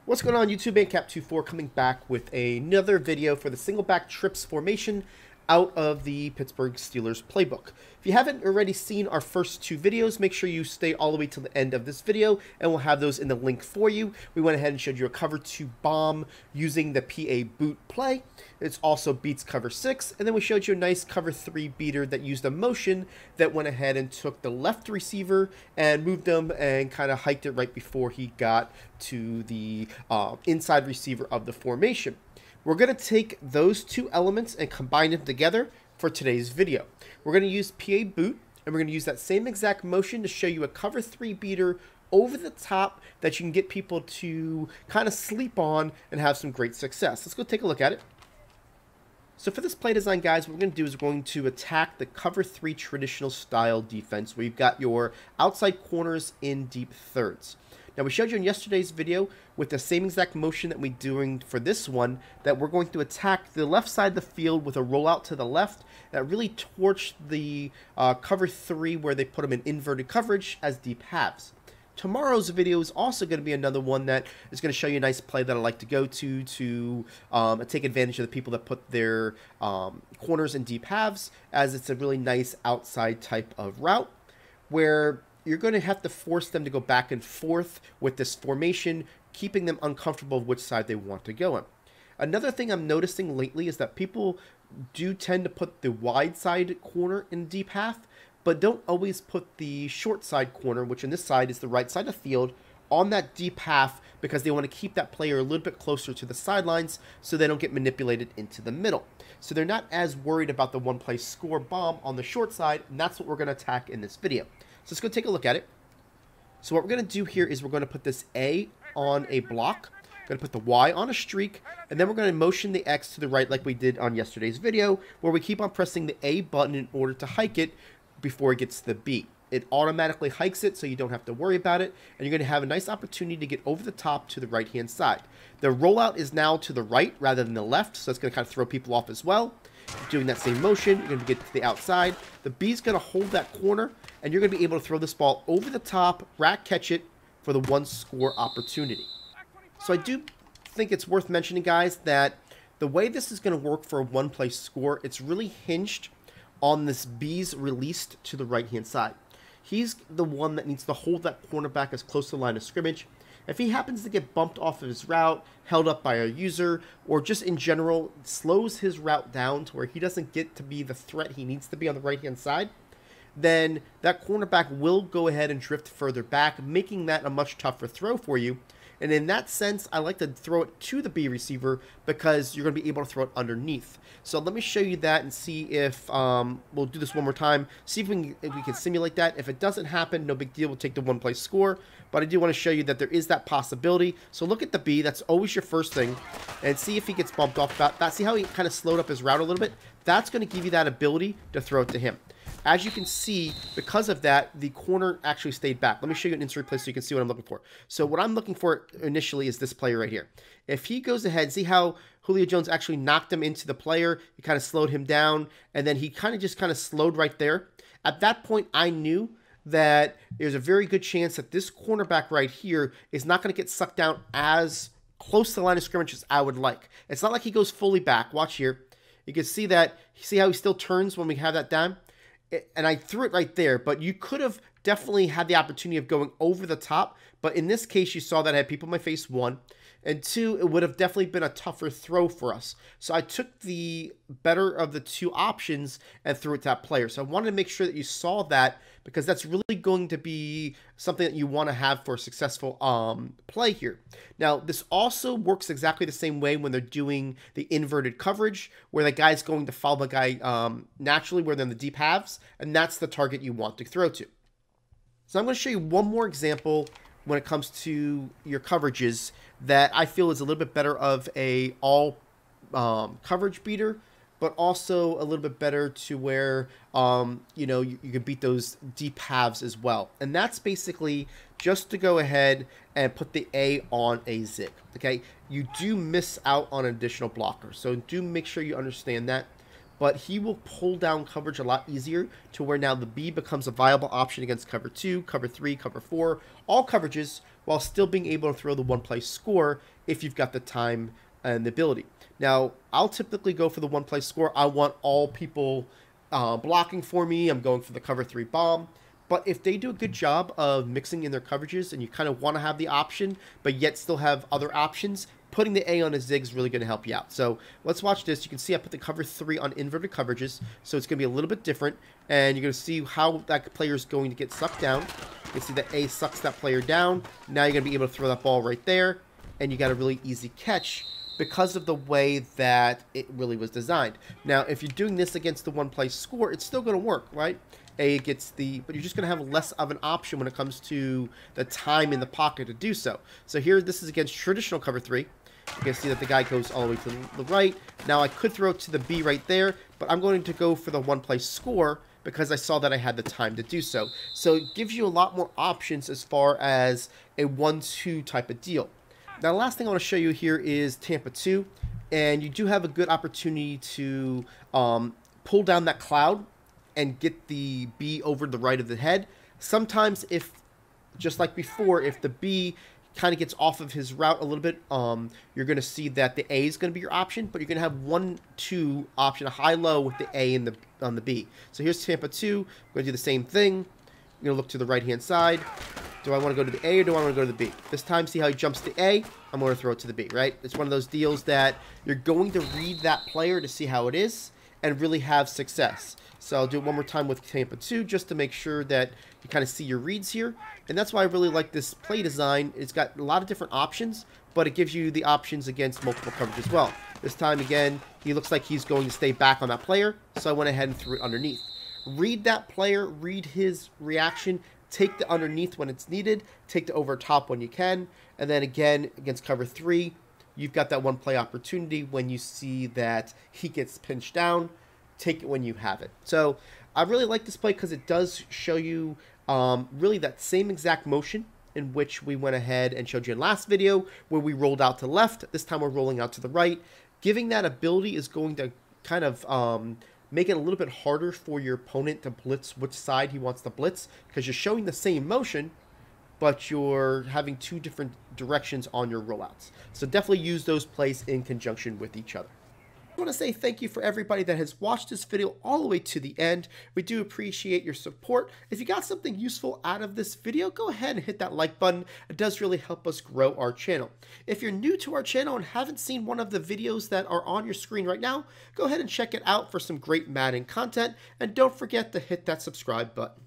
What's going on YouTube? Ancap24 coming back with another video for the Singleback Trips formation out of the Pittsburgh Steelers playbook. If you haven't already seen our first two videos, make sure you stay all the way to the end of this video and we'll have those in the link for you. We went ahead and showed you a cover 2 bomb using the PA boot play. It's also beats cover 6, and then we showed you a nice cover 3 beater that used a motion that went ahead and took the left receiver and moved him and kind of hiked it right before he got to the inside receiver of the formation. We're going to take those two elements and combine them together for today's video. We're going to use PA boot, and we're going to use that same exact motion to show you a cover 3 beater over the top that you can get people to kind of sleep on and have some great success. Let's go take a look at it. So for this play design, guys, what we're going to do is we're going to attack the cover 3 traditional style defense where you've got your outside corners in deep thirds. Now, we showed you in yesterday's video with the same exact motion that we're doing for this one that we're going to attack the left side of the field with a rollout to the left that really torched the cover 3 where they put them in inverted coverage as deep halves. Tomorrow's video is also going to be another one that is going to show you a nice play that I like to go to take advantage of the people that put their corners in deep halves, as it's a really nice outside type of route where you're going to have to force them to go back and forth with this formation, keeping them uncomfortable which side they want to go in. Another thing I'm noticing lately is that people do tend to put the wide side corner in deep half, but don't always put the short side corner, which in this side is the right side of the field, on that deep half because they want to keep that player a little bit closer to the sidelines so they don't get manipulated into the middle. So they're not as worried about the one-play score bomb on the short side, and that's what we're going to attack in this video. So let's go take a look at it. So what we're going to do here is we're going to put this A on a block, going to put the Y on a streak, and then we're going to motion the X to the right like we did on yesterday's video, where we keep on pressing the A button in order to hike it before it gets to the B. It automatically hikes it so you don't have to worry about it, and you're going to have a nice opportunity to get over the top to the right-hand side. The rollout is now to the right rather than the left, so that's going to kind of throw people off as well. Doing that same motion, you're going to get to the outside. The B is going to hold that corner, and you're going to be able to throw this ball over the top, rack catch it for the one score opportunity. So I do think it's worth mentioning, guys, that the way this is going to work for a one-play score, it's really hinged on this B's released to the right-hand side. He's the one that needs to hold that cornerback as close to the line of scrimmage. If he happens to get bumped off of his route, held up by a user, or just in general slows his route down to where he doesn't get to be the threat he needs to be on the right-hand side, then that cornerback will go ahead and drift further back, making that a much tougher throw for you. And in that sense, I like to throw it to the B receiver because you're going to be able to throw it underneath. So let me show you that and see if we'll do this one more time. See if we can simulate that. If it doesn't happen, no big deal. We'll take the one-play score. But I do want to show you that there is that possibility. So look at the B. That's always your first thing. And see if he gets bumped off about that. See how he kind of slowed up his route a little bit? That's going to give you that ability to throw it to him. As you can see, because of that, the corner actually stayed back. Let me show you an instant replay so you can see what I'm looking for. So what I'm looking for initially is this player right here. If he goes ahead, see how Julio Jones actually knocked him into the player. He kind of slowed him down, and then he kind of slowed right there. At that point, I knew that there's a very good chance that this cornerback right here is not going to get sucked down as close to the line of scrimmage as I would like. It's not like he goes fully back. Watch here. You can see that. See how he still turns when we have that down? And I threw it right there, but you could have definitely had the opportunity of going over the top. But in this case, you saw that I had people in my face, 1. And 2, it would have definitely been a tougher throw for us. So I took the better of the two options and threw it to that player. So I wanted to make sure that you saw that because that's really going to be something that you want to have for a successful play here. Now, this also works exactly the same way when they're doing the inverted coverage, where the guy's going to follow the guy naturally where they're in the deep halves, and that's the target you want to throw to. So I'm going to show you one more example when it comes to your coverages that I feel is a little bit better of a all coverage beater, but also a little bit better to where you know, you can beat those deep halves as well. And that's basically just to go ahead and put the A on a zig. Okay, you do miss out on an additional blocker, so do make sure you understand that. But he will pull down coverage a lot easier to where now the B becomes a viable option against cover 2, cover 3, cover 4, all coverages while still being able to throw the one-play score if you've got the time and the ability. Now, I'll typically go for the one-play score. I want all people blocking for me. I'm going for the cover 3 bomb. But if they do a good job of mixing in their coverages and you kind of want to have the option, but yet still have other options, putting the A on a zig is really going to help you out. So let's watch this. You can see I put the cover 3 on inverted coverages, so it's going to be a little bit different. And you're going to see how that player is going to get sucked down. You can see that A sucks that player down. Now you're going to be able to throw that ball right there, and you got a really easy catch because of the way that it really was designed. Now, if you're doing this against the one-play score, it's still going to work, right? A gets the, but you're just going to have less of an option when it comes to the time in the pocket to do so. So here, this is against traditional cover 3. You can see that the guy goes all the way to the right. Now, I could throw it to the B right there, but I'm going to go for the one-play score because I saw that I had the time to do so. So it gives you a lot more options as far as a 1-2 type of deal. Now, the last thing I want to show you here is Tampa 2, and you do have a good opportunity to pull down that cloud and get the B over the right of the head. Sometimes if, just like before, if the B kind of gets off of his route a little bit, you're going to see that the A is going to be your option, but you're going to have 1-2 option, a high-low with the A and on the B. So here's Tampa 2. I'm going to do the same thing. I'm going to look to the right-hand side. Do I want to go to the A or do I want to go to the B? This time, see how he jumps to A? I'm going to throw it to the B, right? It's one of those deals that you're going to read that player to see how it is and really have success. So I'll do it one more time with Tampa 2 just to make sure that you kind of see your reads here. And that's why I really like this play design. It's got a lot of different options, but it gives you the options against multiple coverage as well. This time, again, he looks like he's going to stay back on that player, so I went ahead and threw it underneath. Read that player, read his reaction, take the underneath when it's needed, take the over top when you can, and then again, against cover 3, you've got that one play opportunity when you see that he gets pinched down. Take it when you have it. So I really like this play because it does show you really that same exact motion in which we went ahead and showed you in last video where we rolled out to the left. This time we're rolling out to the right. Giving that ability is going to kind of make it a little bit harder for your opponent to blitz which side he wants to blitz because you're showing the same motion, but you're having 2 different directions on your rollouts. So definitely use those plays in conjunction with each other. I want to say thank you for everybody that has watched this video all the way to the end. We do appreciate your support. If you got something useful out of this video, go ahead and hit that like button. It does really help us grow our channel. If you're new to our channel and haven't seen one of the videos that are on your screen right now, go ahead and check it out for some great Madden content. And don't forget to hit that subscribe button.